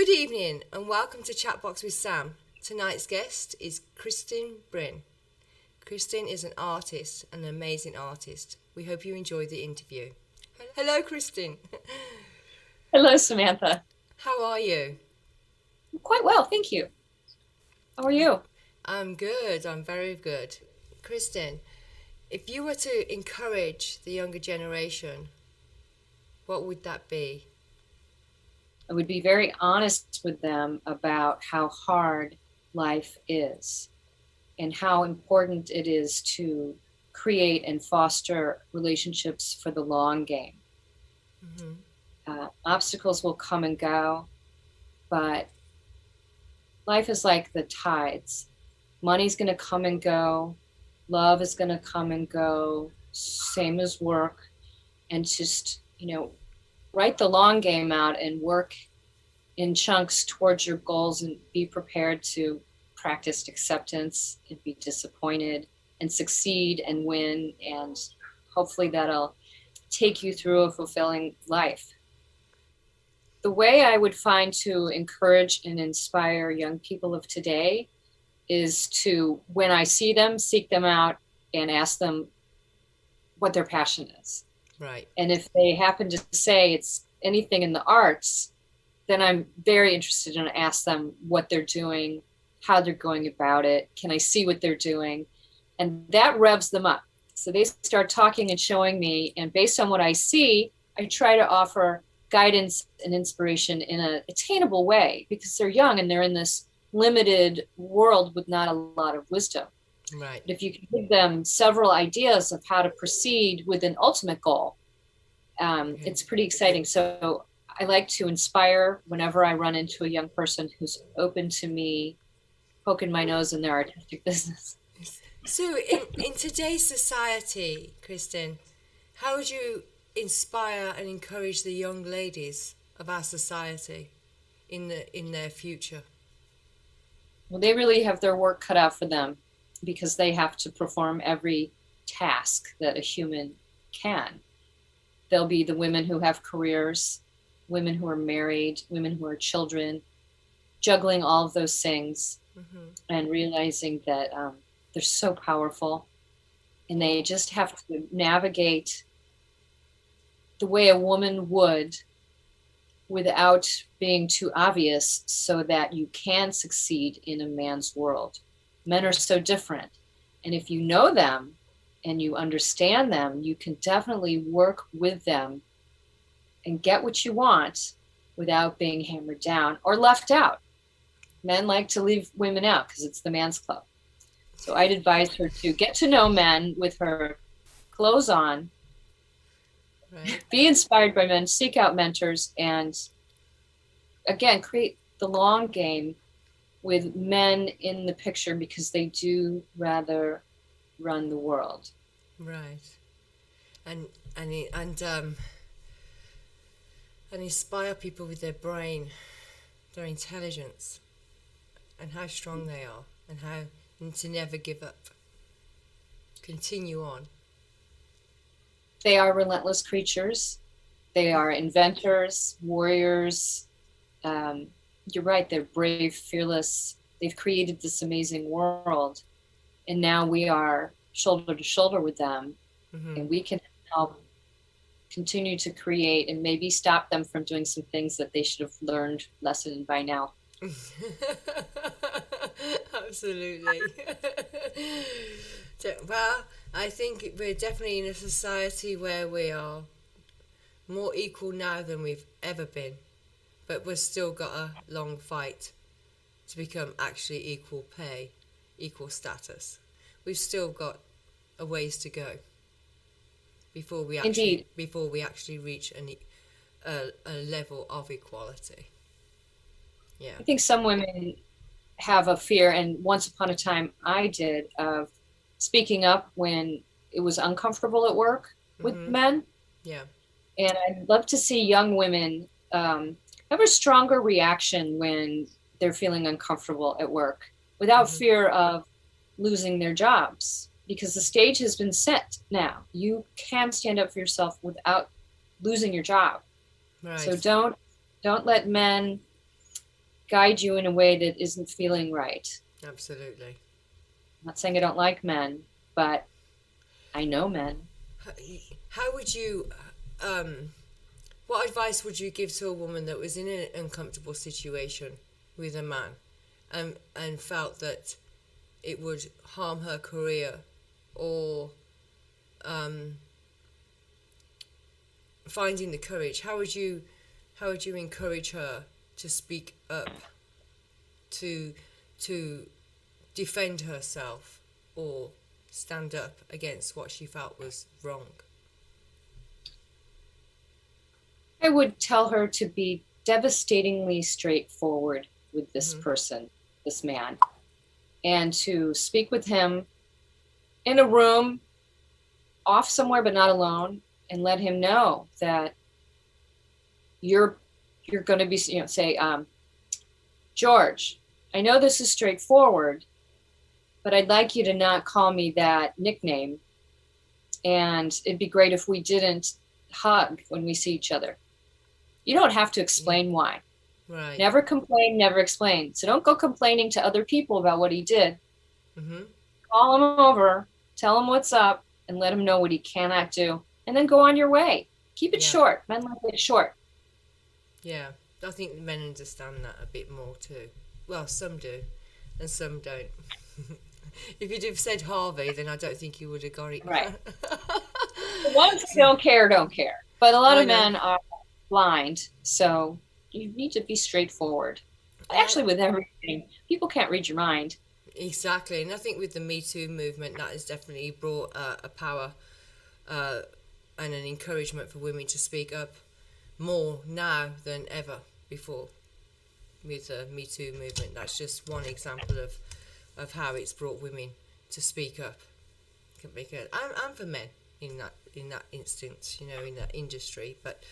Good evening and welcome to Chatbox with Sam. Tonight's guest is Brin. Kristin is an artist, an amazing artist. We hope you enjoy the interview. Hello, Kristin. Hello, Samantha. How are you? Quite well, thank you. How are you? I'm good. I'm very good. Kristin, if you were to encourage the younger generation, what would that be? I would be very honest with them about how hard life is and how important it is to create and foster relationships for the long game. Obstacles will come and go, but life is like the tides. Money's going to come and go. Love is going to come and go. Same as work. And just, write the long game out and work in chunks towards your goals and be prepared to practice acceptance and be disappointed and succeed and win. And hopefully that'll take you through a fulfilling life. The way I would find to encourage and inspire young people of today is to, when I see them, seek them out and ask them what their passion is. Right. And if they happen to say it's anything in the arts, then I'm very interested in ask them what they're doing, how they're going about it. Can I see what they're doing? And that revs them up. So they start talking and showing me, and based on what I see, I try to offer guidance and inspiration in an attainable way because they're young and they're in this limited world with not a lot of wisdom. Right. But if you can give them several ideas of how to proceed with an ultimate goal, it's pretty exciting. So I like to inspire whenever I run into a young person who's open to me poking my nose in their artistic business. So in today's society, Kristin, how would you inspire and encourage the young ladies of our society in their future? Well, they really have their work cut out for them because they have to perform every task that a human can. There'll be the women who have careers, women who are married, women who are children, juggling all of those things and realizing that they're so powerful and they just have to navigate the way a woman would without being too obvious so that you can succeed in a man's world. Men are so different. And if you know them and you understand them, you can definitely work with them and get what you want without being hammered down or left out. Men like to leave women out because it's the man's club. So I'd advise her to get to know men with her clothes on, right. Be inspired by men, seek out mentors, and again, create the long game with men in the picture because they do rather run the world. Right. And inspire people with their brain, their intelligence, and how strong they are, and to never give up. Continue on. They are relentless creatures. They are inventors, warriors. You're right, they're brave, fearless. They've created this amazing world. And now we are shoulder to shoulder with them. And we can help continue to create and maybe stop them from doing some things that they should have learned lesson by now. Absolutely. Well, I think we're definitely in a society where we are more equal now than we've ever been, but we've still got a long fight to become actually equal pay, equal status. We've still got a ways to go before we actually reach a level of equality. Yeah. I think some women have a fear, and once upon a time I did, of speaking up when it was uncomfortable at work with men. Yeah. And I'd love to see young women have a stronger reaction when they're feeling uncomfortable at work without fear of losing their jobs, because the stage has been set now. You can stand up for yourself without losing your job. Right. So don't let men guide you in a way that isn't feeling right. Absolutely. I'm not saying I don't like men, but I know men. How would you, what advice would you give to a woman that was in an uncomfortable situation with a man, and felt that it would harm her career, or finding the courage? How would you encourage her to speak up, to defend herself, or stand up against what she felt was wrong? I would tell her to be devastatingly straightforward with this Mm-hmm. person, this man, and to speak with him in a room, off somewhere but not alone, and let him know that you're going to be, say, George, I know this is straightforward, but I'd like you to not call me that nickname, and it'd be great if we didn't hug when we see each other. You don't have to explain why. Right. Never complain, never explain. So don't go complaining to other people about what he did. Mm-hmm. Call him over, tell him what's up, and let him know what he cannot do, and then go on your way. Keep it short. Men like it short. Yeah, I think men understand that a bit more too. Well, some do, and some don't. If you'd have said Harvey, then I don't think you would have got it. Right. The ones who don't care, don't care. But a lot of men are blind, so you need to be straightforward. Actually, with everything, people can't read your mind. Exactly, and I think with the Me Too movement, that has definitely brought a power and an encouragement for women to speak up more now than ever before. With the Me Too movement, that's just one example of how it's brought women to speak up. And for men in that instance, in that industry. But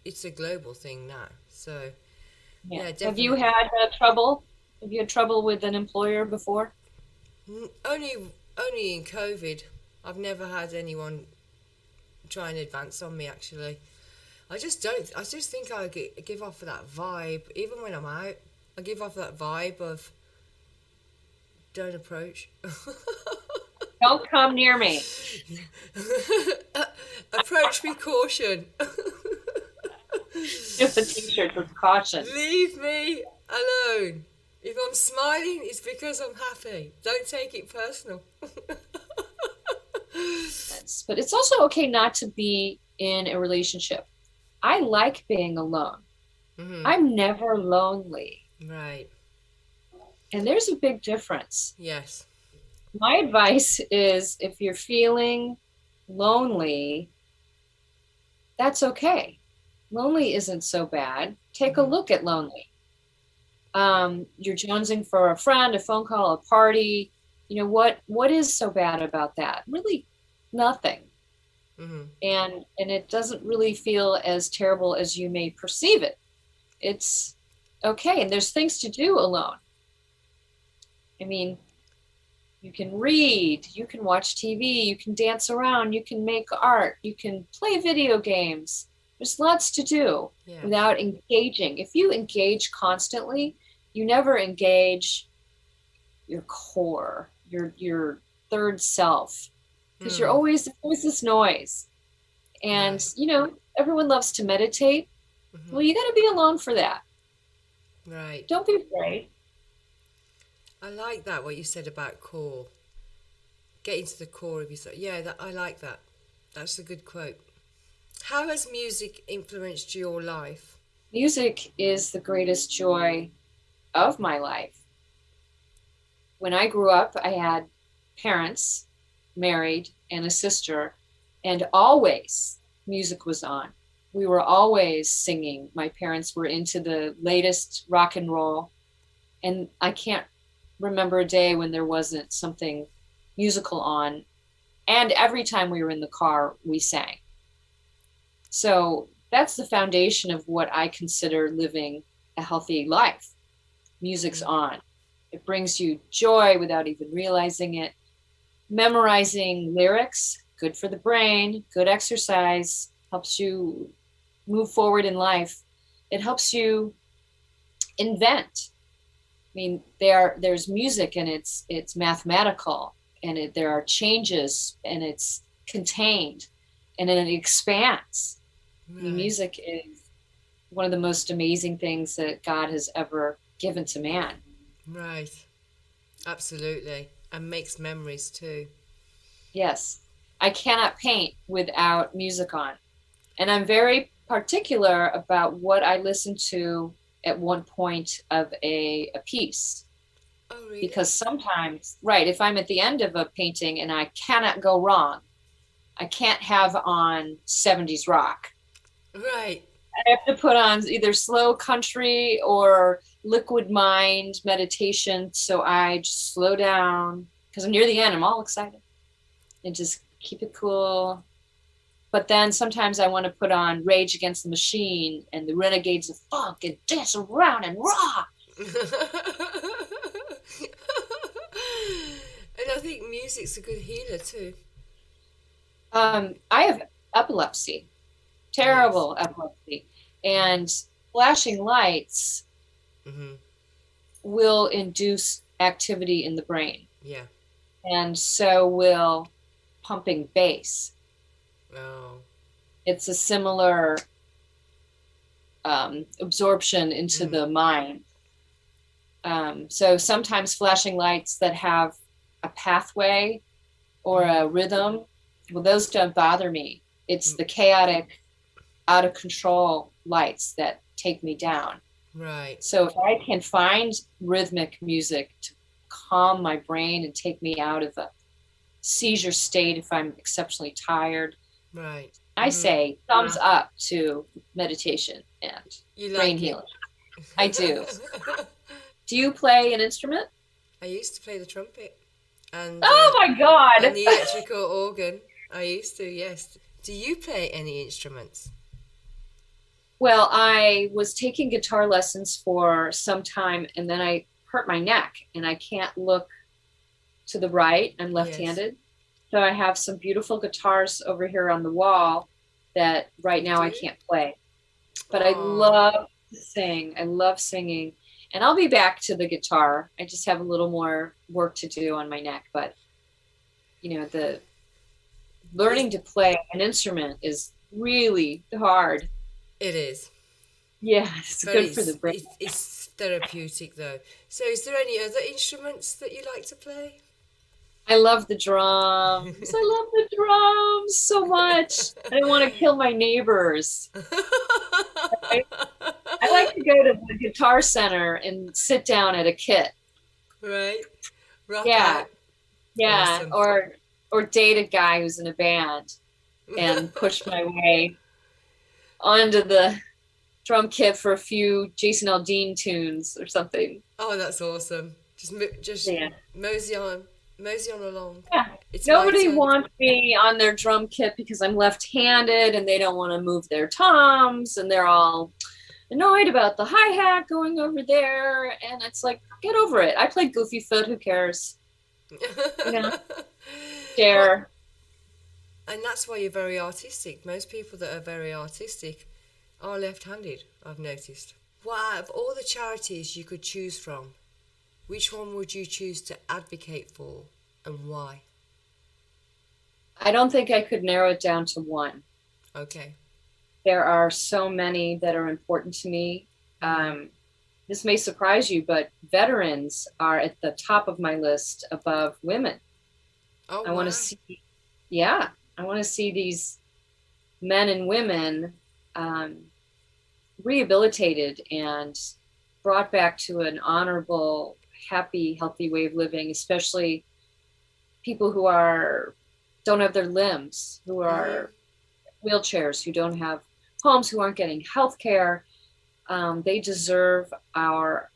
it's a global thing now. So yeah, definitely. Have you had trouble? Have you had trouble with an employer before? Only in COVID. I've never had anyone try and advance on me, actually. I just think I give off that vibe. Even when I'm out, I give off that vibe of don't approach. Don't come near me. Approach with caution. Just a t-shirt with caution. Leave me alone. If I'm smiling, it's because I'm happy. Don't take it personal. But it's also okay not to be in a relationship. I like being alone. Mm-hmm. I'm never lonely. Right. And there's a big difference. Yes. My advice is if you're feeling lonely, that's okay. Lonely isn't so bad. Take a look at lonely. You're jonesing for a friend, a phone call, a party. What is so bad about that? Really nothing. Mm-hmm. And it doesn't really feel as terrible as you may perceive it. It's okay. And there's things to do alone. I mean, you can read, you can watch TV, you can dance around, you can make art, you can play video games. There's lots to do without engaging. If you engage constantly, you never engage your core, your third self, because you're always this noise. And, everyone loves to meditate. Mm-hmm. Well, you got to be alone for that. Right. Don't be afraid. I like that, what you said about core. Getting to the core of yourself. Yeah, I like that. That's a good quote. How has music influenced your life? Music is the greatest joy of my life. When I grew up, I had parents, married, and a sister, and always music was on. We were always singing. My parents were into the latest rock and roll, and I can't remember a day when there wasn't something musical on. And every time we were in the car, we sang. So that's the foundation of what I consider living a healthy life. Music's on. It brings you joy without even realizing it. Memorizing lyrics, good for the brain, good exercise, helps you move forward in life. It helps you invent. I mean, there's music and it's mathematical, and there are changes and it's contained, and then it expands. Right. I mean, music is one of the most amazing things that God has ever given to man. Right. Absolutely. And makes memories too. Yes. I cannot paint without music on. And I'm very particular about what I listen to at one point of a piece. Oh, really? Because sometimes, right, if I'm at the end of a painting and I cannot go wrong, I can't have on 70s rock. Right. I have to put on either slow country or liquid mind meditation. So I just slow down because I'm near the end. I'm all excited and just keep it cool. But then sometimes I want to put on Rage Against the Machine and the Renegades of Funk and dance around and rock. And I think music's a good healer too. I have epilepsy, terrible epilepsy, and flashing lights will induce activity in the brain. Yeah. And so will pumping bass. Oh. It's a similar absorption into the mind. So sometimes flashing lights that have a pathway or a rhythm, well, those don't bother me. It's the chaotic, out of control lights that take me down. Right. So if I can find rhythmic music to calm my brain and take me out of a seizure state if I'm exceptionally tired, right. I say thumbs up to meditation and brain healing. I do. Do you play an instrument? I used to play the trumpet. And oh my God! And the electrical organ. I used to, yes. Do you play any instruments? Well, I was taking guitar lessons for some time, and then I hurt my neck, and I can't look to the right. I'm left-handed. Yes. So I have some beautiful guitars over here on the wall that right now I can't play. But I love to sing. I love singing. And I'll be back to the guitar. I just have a little more work to do on my neck. But, you know, the learning to play an instrument is really hard. It is. Yeah, it's good for the brain. It's therapeutic, though. So is there any other instruments that you like to play? I love the drums. I love the drums so much. I want to kill my neighbors. Right? I like to go to the Guitar Center and sit down at a kit. Right. Rock yeah. out. Yeah. Awesome. Or date a guy who's in a band and push my way onto the drum kit for a few Jason Aldean tunes or something. Oh, that's awesome. Just mosey on along. Yeah. Nobody wants me on their drum kit because I'm left-handed and they don't want to move their toms and they're all annoyed about the hi-hat going over there, and it's like, get over it. I play Goofy Foot, who cares? You know? Share. And that's why you're very artistic. Most people that are very artistic are left-handed, I've noticed. Well, out of all the charities you could choose from, which one would you choose to advocate for and why? I don't think I could narrow it down to one. Okay. There are so many that are important to me. This may surprise you, but veterans are at the top of my list above women. Oh, I want to see, I want to see these men and women rehabilitated and brought back to an honorable, happy, healthy way of living, especially people who don't have their limbs, who are wheelchairs, who don't have homes, who aren't getting health care. They deserve our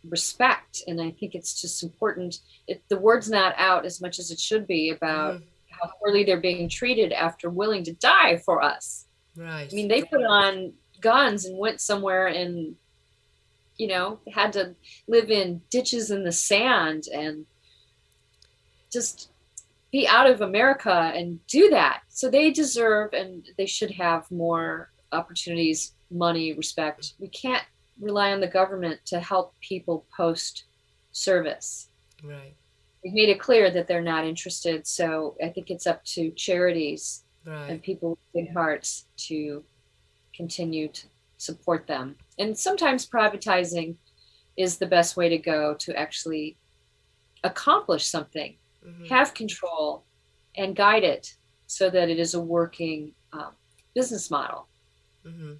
respect. And I think it's just important. The word's not out as much as it should be about how poorly they're being treated after willing to die for us. Right. I mean, they put on guns and went somewhere and, had to live in ditches in the sand and just be out of America and do that. So they deserve and they should have more opportunities, money, respect. We can't rely on the government to help people post service. Right. They've made it clear that they're not interested. So I think it's up to charities and Right. people with big hearts to continue to support them. And sometimes privatizing is the best way to go to actually accomplish something, Mm-hmm. have control, and guide it so that it is a working business model. Mm-hmm.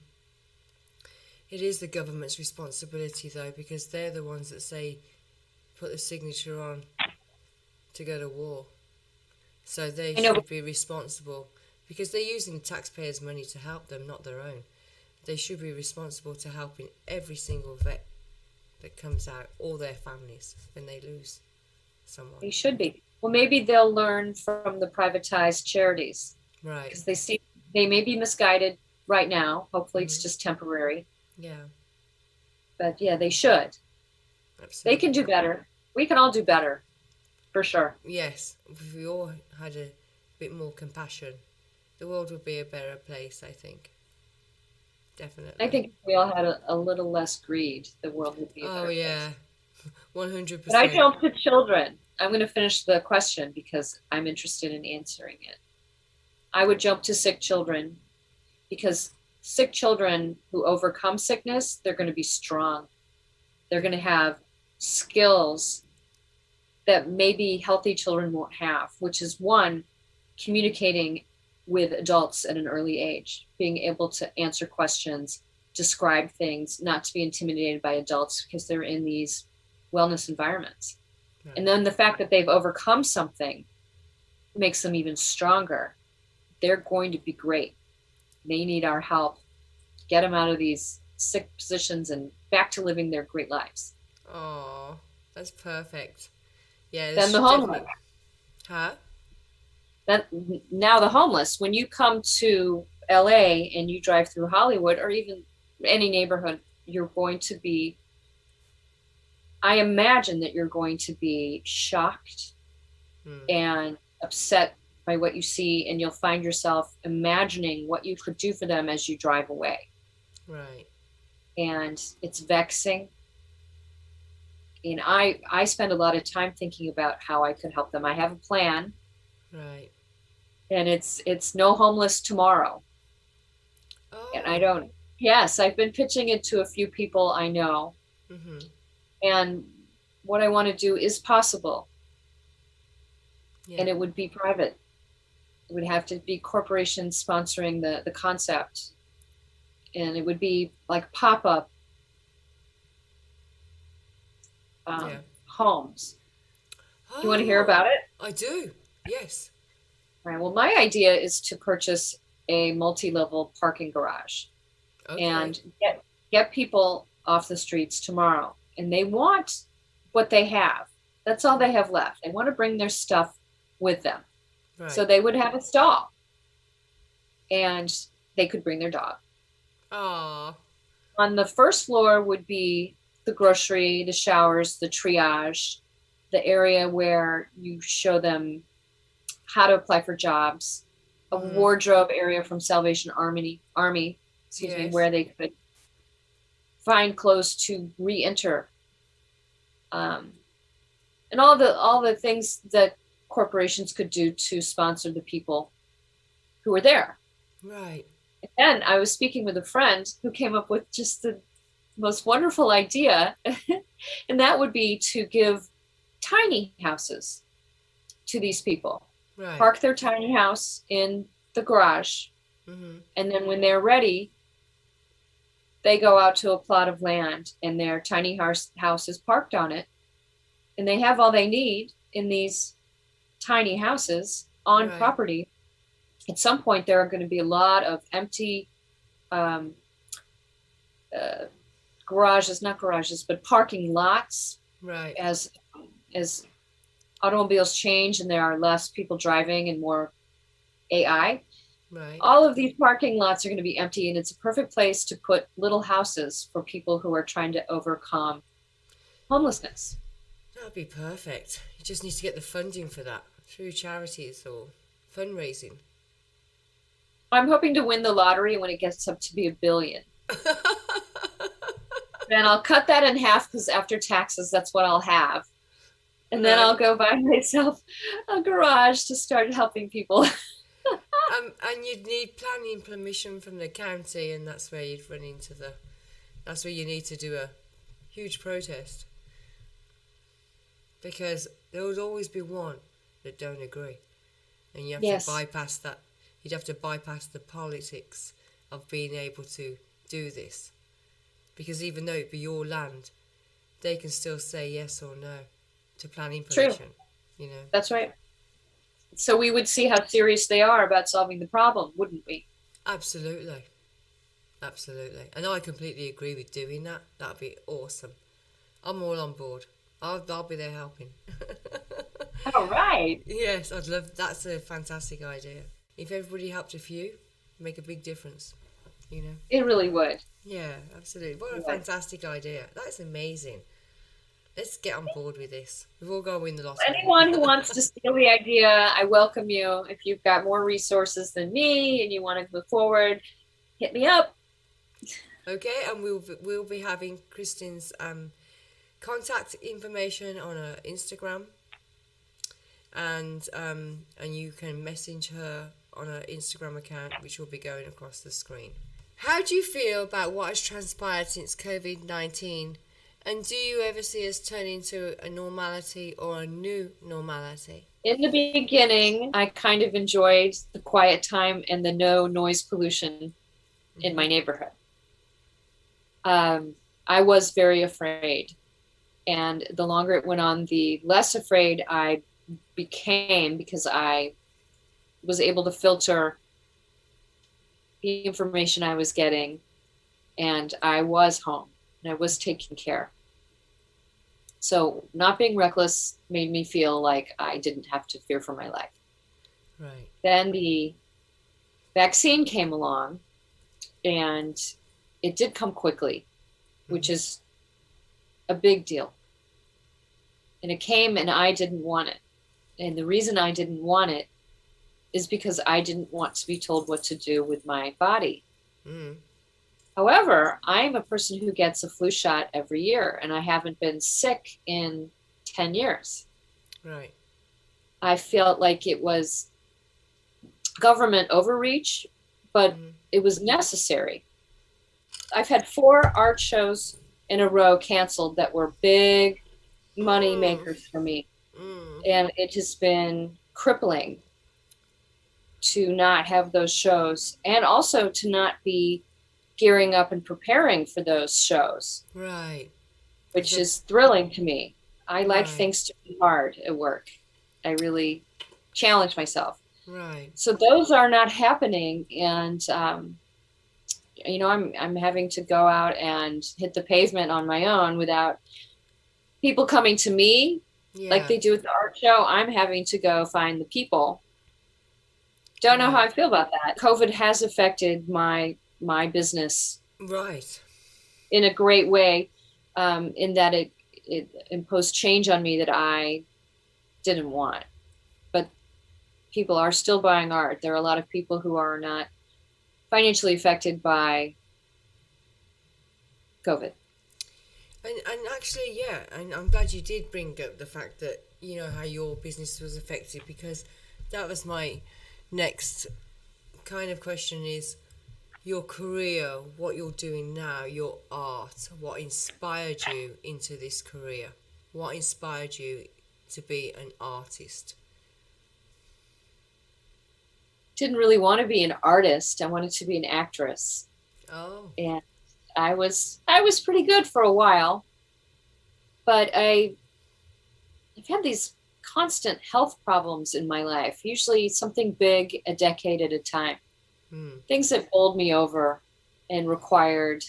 It is the government's responsibility, though, because they're the ones that say put the signature on to go to war. So they I know. should be responsible because they're using the taxpayers' money to help them, not their own. They should be responsible to helping every single vet that comes out, or their families when they lose someone. They should be. Well, maybe they'll learn from the privatized charities Right. because they may be misguided right now. Hopefully, it's Mm-hmm. just temporary. Yeah. But yeah, they should. They Absolutely. can do better. We can all do better, for sure. Yes. If we all had a bit more compassion, the world would be a better place, I think. Definitely. I think if we all had a little less greed, the world would be a Oh, better yeah. place. 100%. But I jump to children. I'm going to finish the question because I'm interested in answering it. I would jump to sick children because sick children who overcome sickness, they're going to be strong. They're going to have skills that maybe healthy children won't have, which is one, communicating with adults at an early age, being able to answer questions, describe things, not to be intimidated by adults because they're in these wellness environments. Right. And then the fact that they've overcome something makes them even stronger. They're going to be great. They need our help. Get them out of these sick positions and back to living their great lives. Oh, that's perfect. Yeah, Then the homeless. Huh? Now the homeless. When you come to LA and you drive through Hollywood or even any neighborhood, you're going to be, I imagine that you're going to be shocked and upset by what you see, and you'll find yourself imagining what you could do for them as you drive away. Right. And it's vexing. And I spend a lot of time thinking about how I could help them. I have a plan. Right. And it's no homeless tomorrow. Oh. And I don't, yes, I've been pitching it to a few people I know. Mm-hmm. And what I want to do is possible. Yeah. And it would be private. It would have to be corporations sponsoring the concept. And it would be like pop-up homes. Do you want to hear about it? I do, yes. All right. Well, my idea is to purchase a multi-level parking garage. Okay. And get people off the streets tomorrow. And they want what they have. That's all they have left. They want to bring their stuff with them. Right. So they would have a stall. And they could bring their dog. Aww. On the first floor would be the grocery, the showers, the triage, the area where you show them how to apply for jobs, a wardrobe area from Salvation Army, where they could find clothes to re-enter, and all the things that corporations could do to sponsor the people who were there. Right. And I was speaking with a friend who came up with just the most wonderful idea, and that would be to give tiny houses to these people. Right. Park their tiny house in the garage, and then when they're ready, they go out to a plot of land, and their tiny house is parked on it, and they have all they need in these tiny houses on property. At some point, there are going to be a lot of empty not garages, but parking lots. Right. As automobiles change and there are less people driving and more AI. Right. All of these parking lots are going to be empty, and it's a perfect place to put little houses for people who are trying to overcome homelessness. That would be perfect. You just need to get the funding for that through charities or fundraising. I'm hoping to win the lottery when it gets up to be $1 billion. Then I'll cut that in half because after taxes, that's what I'll have. And then Right. I'll go buy myself a garage to start helping people. And you'd need planning permission from the county, and that's where you'd run into that's where you need to do a huge protest. Because there would always be one that don't agree. And you have Yes. to bypass that. You'd have to bypass the politics of being able to do this. Because even though it be your land, they can still say yes or no to planning True. permission. You know. That's right. So we would see how serious they are about solving the problem, wouldn't we? Absolutely. Absolutely. And I completely agree with doing that. That'd be awesome. I'm all on board. I'll be there helping. All right. Yes, I'd love. That's a fantastic idea. If everybody helped a few, make a big difference. You know. It really would. Yeah, absolutely. What a Yeah. fantastic idea. That's amazing. Let's get on board with this. We've all got to win the lottery. Anyone who wants to steal the idea, I welcome you. If you've got more resources than me and you want to move forward, hit me up. Okay, and we'll be having Kristin's contact information on her Instagram, and you can message her on her Instagram account, which will be going across the screen. How do you feel about what has transpired since COVID-19? And do you ever see us turn into a normality or a new normality? In the beginning, I kind of enjoyed the quiet time and the no noise pollution in my neighborhood. I was very afraid. And the longer it went on, the less afraid I became, because I was able to filter the information I was getting, and I was home and I was taking care. So not being reckless made me feel like I didn't have to fear for my life. Right. Then the vaccine came along, and it did come quickly, which is a big deal. And it came and I didn't want it. And the reason I didn't want it is because I didn't want to be told what to do with my body. Mm. However, I'm a person who gets a flu shot every year, and I haven't been sick in 10 years. Right. I felt like it was government overreach, but it was necessary. I've had 4 art shows in a row canceled that were big money makers for me. And it has been crippling to not have those shows, and also to not be gearing up and preparing for those shows. Right. Which is thrilling to me. I like Right. things to be hard at work. I really challenge myself. Right. So those are not happening, and I'm having to go out and hit the pavement on my own without people coming to me like they do at the art show. I'm having to go find the people. Don't know how I feel about that. COVID has affected my business Right. in a great way, in that it imposed change on me that I didn't want. But people are still buying art. There are a lot of people who are not financially affected by COVID. And actually, yeah, and I'm glad you did bring up the fact that, how your business was affected, because that was my next kind of question is your career, what you're doing now, your art, what inspired you into this career? What inspired you to be an artist? Didn't really want to be an artist. I wanted to be an actress. Oh. And I was pretty good for a while, but I've had these constant health problems in my life, usually something big a decade at a time. Things that bowled me over and required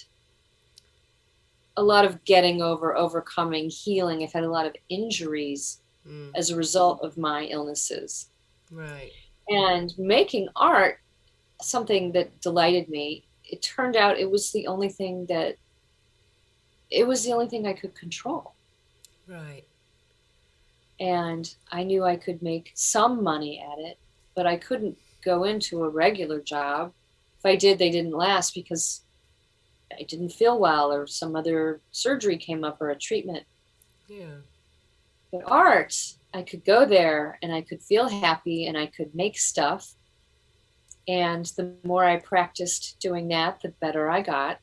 a lot of getting over, overcoming, healing. I've had a lot of injuries as a result of my illnesses. Right. And making art, something that delighted me, it turned out it was the only thing I could control. Right. And I knew I could make some money at it, but I couldn't go into a regular job. If I did, they didn't last, because I didn't feel well, or some other surgery came up, or a treatment. Yeah. But art, I could go there and I could feel happy and I could make stuff. And the more I practiced doing that, the better I got.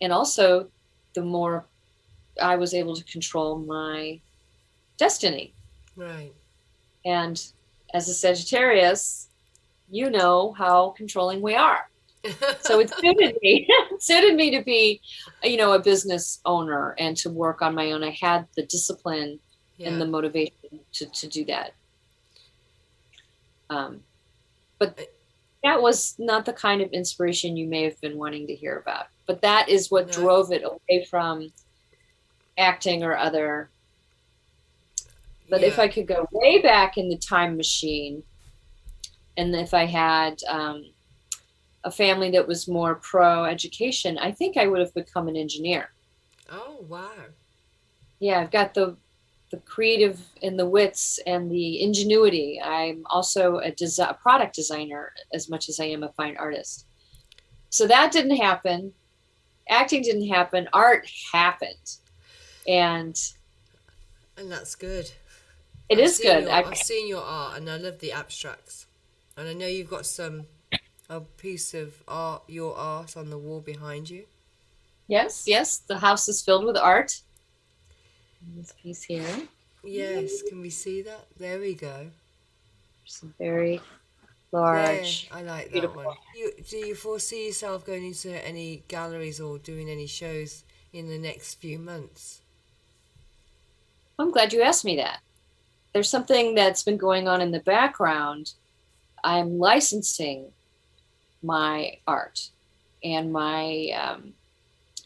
And also, the more I was able to control my destiny. Right. And as a Sagittarius, you know how controlling we are. So it suited me. It suited me to be, a business owner and to work on my own. I had the discipline and the motivation to do that. But that was not the kind of inspiration you may have been wanting to hear about. But that is what drove it away from acting or other. But if I could go way back in the time machine, and if I had a family that was more pro-education, I think I would have become an engineer. Oh, wow. Yeah, I've got the creative and the wits and the ingenuity. I'm also a product designer as much as I am a fine artist. So that didn't happen. Acting didn't happen. Art happened. And that's good. It is good. I've seen your art and I love the abstracts. And I know you've got a piece of art, your art on the wall behind you. Yes. The house is filled with art. This piece here. Yes, can we see that? There we go. Some very large. There, I like that one. Do you foresee yourself going into any galleries or doing any shows in the next few months? I'm glad you asked me that. There's something that's been going on in the background. I'm licensing my art, and my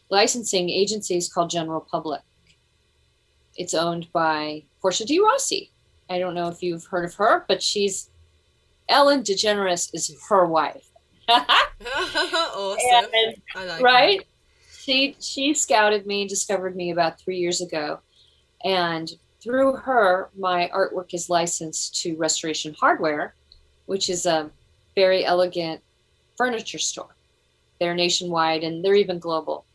licensing agency is called General Public. It's owned by Portia de Rossi. I don't know if you've heard of her, but Ellen DeGeneres is her wife. Awesome. And, I like right? That. She scouted me and discovered me about 3 years ago. And through her, my artwork is licensed to Restoration Hardware, which is a very elegant furniture store. They're nationwide and they're even global.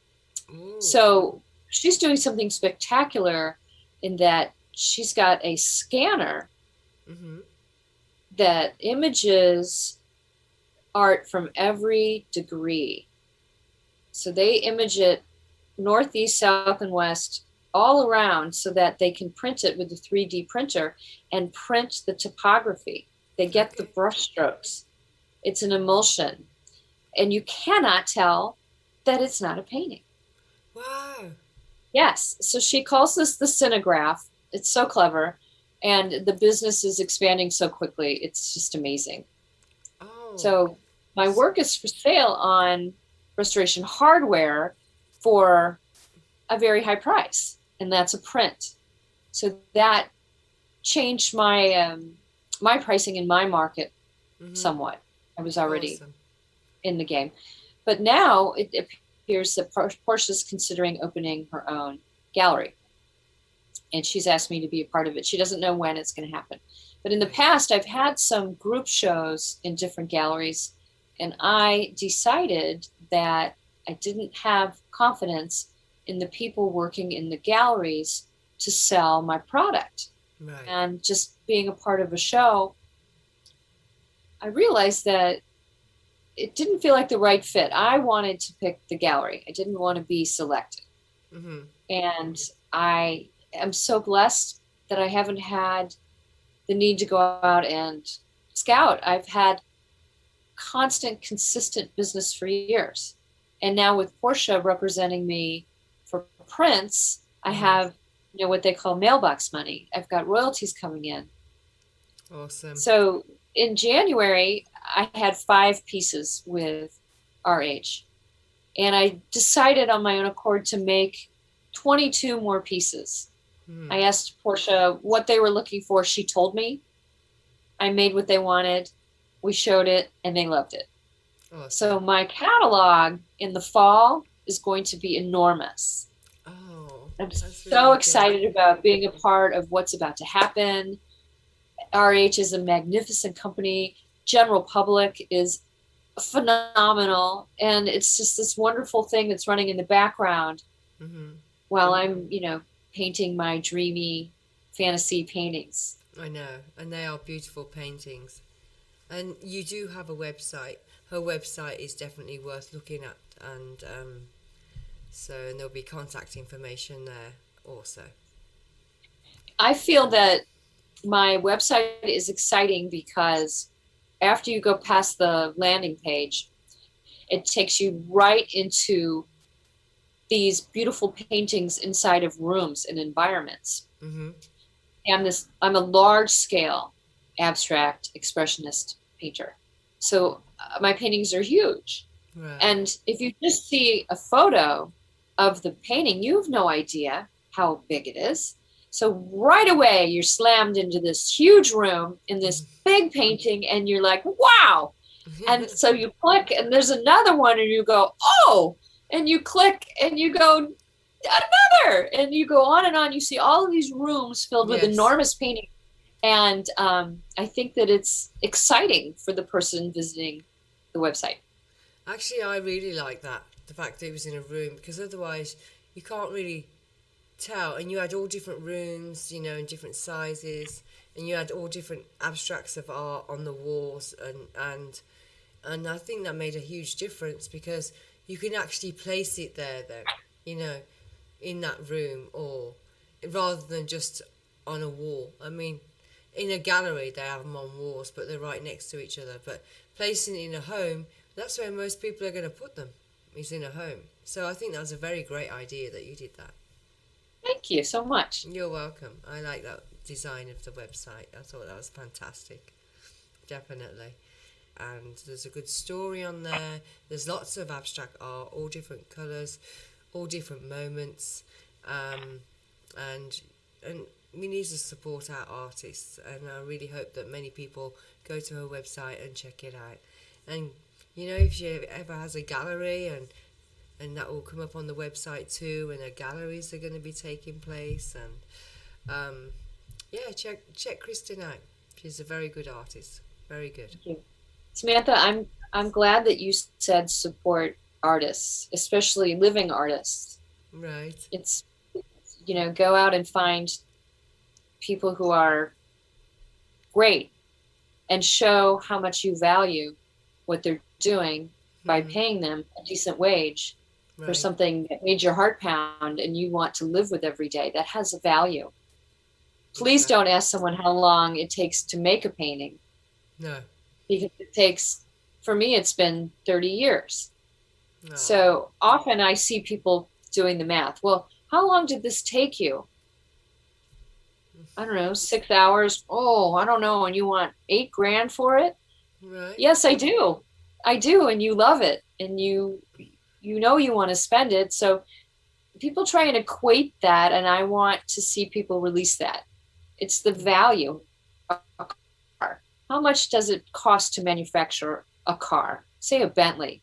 Ooh. So she's doing something spectacular in that she's got a scanner that images art from every degree. So they image it northeast, south, and west all around so that they can print it with a 3D printer and print the topography. They get the brush strokes. It's an emulsion. And you cannot tell that it's not a painting. Wow. Yes. So she calls this the cinemagraph. It's so clever. And the business is expanding so quickly. It's just amazing. Oh. So my work is for sale on Restoration Hardware for a very high price. And that's a print. So that changed my my pricing in my market somewhat. I was already in the game. But now it appears that Portia's considering opening her own gallery. And she's asked me to be a part of it. She doesn't know when it's going to happen. But in the past, I've had some group shows in different galleries. And I decided that I didn't have confidence in the people working in the galleries to sell my product. Right. And just being a part of a show, I realized that it didn't feel like the right fit. I wanted to pick the gallery. I didn't want to be selected. And I am so blessed that I haven't had the need to go out and scout. I've had constant, consistent business for years. And now with Portia representing me for prints, I have what they call mailbox money. I've got royalties coming in. Awesome. So in January, I had 5 pieces with RH. And I decided on my own accord to make 22 more pieces. I asked Portia what they were looking for. She told me. I made what they wanted. We showed it, and they loved it. Awesome. So my catalog in the fall is going to be enormous. Oh, I'm so excited about being a part of what's about to happen. RH is a magnificent company. General Public is phenomenal. And it's just this wonderful thing that's running in the background while I'm, painting my dreamy fantasy paintings. I know, and they are beautiful paintings. And you do have a website. Her website is definitely worth looking at, and and there'll be contact information there also. I feel that my website is exciting because after you go past the landing page, it takes you right into these beautiful paintings inside of rooms and environments. I'm a large scale abstract expressionist painter. So my paintings are huge. Right. And if you just see a photo of the painting, you have no idea how big it is. So right away, you're slammed into this huge room in this big painting, and you're like, wow. And so you click, and there's another one, and you go, oh, and you click, and you go, another, and you go on and on. You see all of these rooms filled with enormous paintings. And I think that it's exciting for the person visiting the website. Actually, I really like that, the fact that it was in a room, because otherwise you can't really tell. And you had all different rooms, in different sizes, and you had all different abstracts of art on the walls, and I think that made a huge difference, because you can actually place it there then, in that room, or rather than just on a wall. I mean, in a gallery they have them on walls, but they're right next to each other. But placing it in a home, that's where most people are going to put them, is in a home. So I think that was a very great idea that you did that. Thank you so much. You're welcome. I like that design of the website. I thought that was fantastic. Definitely. And there's a good story on there. There's lots of abstract art, all different colours, all different moments. And we need to support our artists. And I really hope that many people go to her website and check it out. And, if she ever has a gallery, and that will come up on the website too, and her galleries are going to be taking place. And check Kristin out. She's a very good artist. Very good. Thank you. Samantha, I'm glad that you said support artists, especially living artists. Right. It's, go out and find people who are great and show how much you value what they're doing by paying them a decent wage for something that made your heart pound and you want to live with every day. That has a value. Please don't ask someone how long it takes to make a painting. No. Because it takes, for me, it's been 30 years. No. So often I see people doing the math. Well, how long did this take you? I don't know, 6 hours. Oh, I don't know. And you want $8,000 for it? Right. Yes, I do. I do. And you love it. And you want to spend it. So people try and equate that. And I want to see people release that. It's the value of a car. How much does it cost to manufacture a car? Say a Bentley.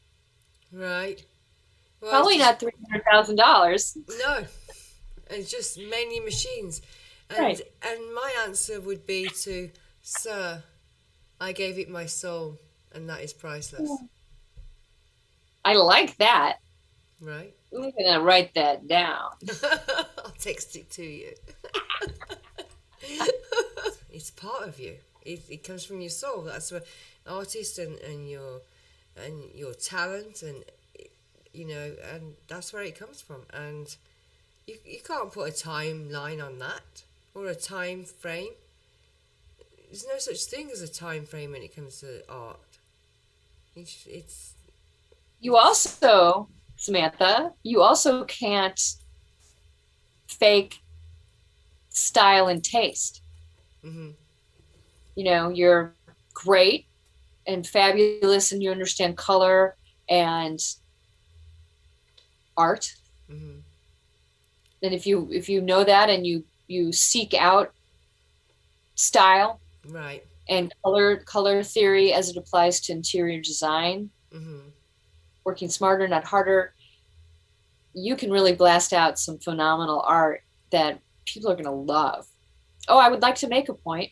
Right. Well, probably not $300,000. No. It's just mainly machines. And, right. And my answer would be to, sir, I gave it my soul, and that is priceless. I like that. Right. I'm going to write that down. I'll text it to you. It's part of you. It comes from your soul. That's what artist and your talent, and and that's where it comes from. And you can't put a timeline on that, or a time frame. There's no such thing as a time frame when it comes to art. It's you also, Samantha, you also can't fake style and taste. Mm-hmm. You're great and fabulous, and you understand color and art. Mm-hmm. And if you know that, and you seek out style, right, and color theory as it applies to interior design, working smarter, not harder, you can really blast out some phenomenal art that people are going to love. Oh, I would like to make a point.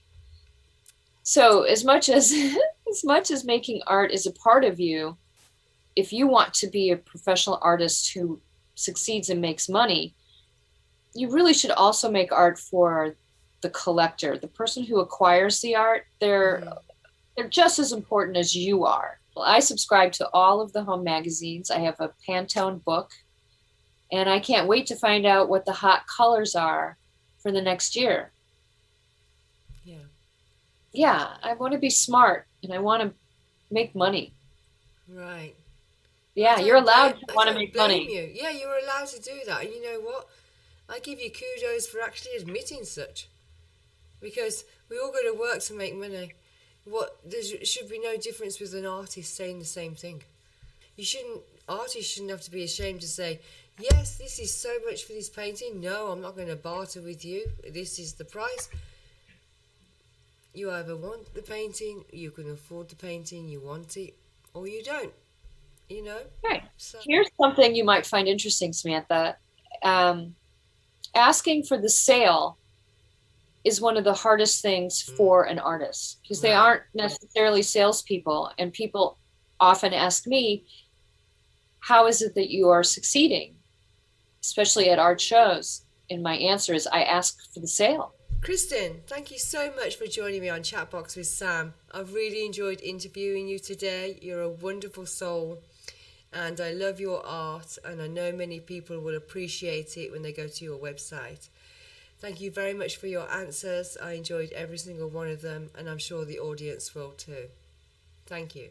So as much as as much as making art is a part of you, if you want to be a professional artist who succeeds and makes money, you really should also make art for the collector, the person who acquires the art. They're just as important as you are. Well, I subscribe to all of the home magazines. I have a Pantone book, and I can't wait to find out what the hot colors are for the next year. Yeah. Yeah, I want to be smart and I want to make money. Right. Yeah, you're allowed to want to make money. You. Yeah, you're allowed to do that. And you know what? I give you kudos for actually admitting such. Because we all go to work to make money. There should be no difference with an artist saying the same thing. Artists shouldn't have to be ashamed to say, yes, this is so much for this painting. No, I'm not going to barter with you. This is the price. You either want the painting, you can afford the painting, you want it, or you don't. You know? Right. So, here's something you might find interesting, Samantha. Asking for the sale is one of the hardest things for an artist because they aren't necessarily salespeople. And people often ask me, how is it that you are succeeding, especially at art shows? And my answer is, I ask for the sale. Kristin, thank you so much for joining me on Chatbox with Sam. I've really enjoyed interviewing you today. You're a wonderful soul. And I love your art, and I know many people will appreciate it when they go to your website. Thank you very much for your answers. I enjoyed every single one of them, and I'm sure the audience will too. Thank you.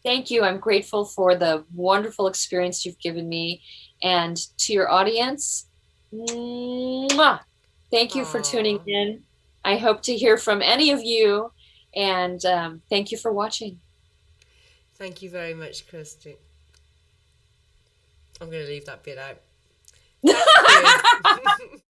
Thank you. I'm grateful for the wonderful experience you've given me. And to your audience, mwah, thank you for tuning in. I hope to hear from any of you, and thank you for watching. Thank you very much, Kristin. I'm going to leave that bit out. Thank you.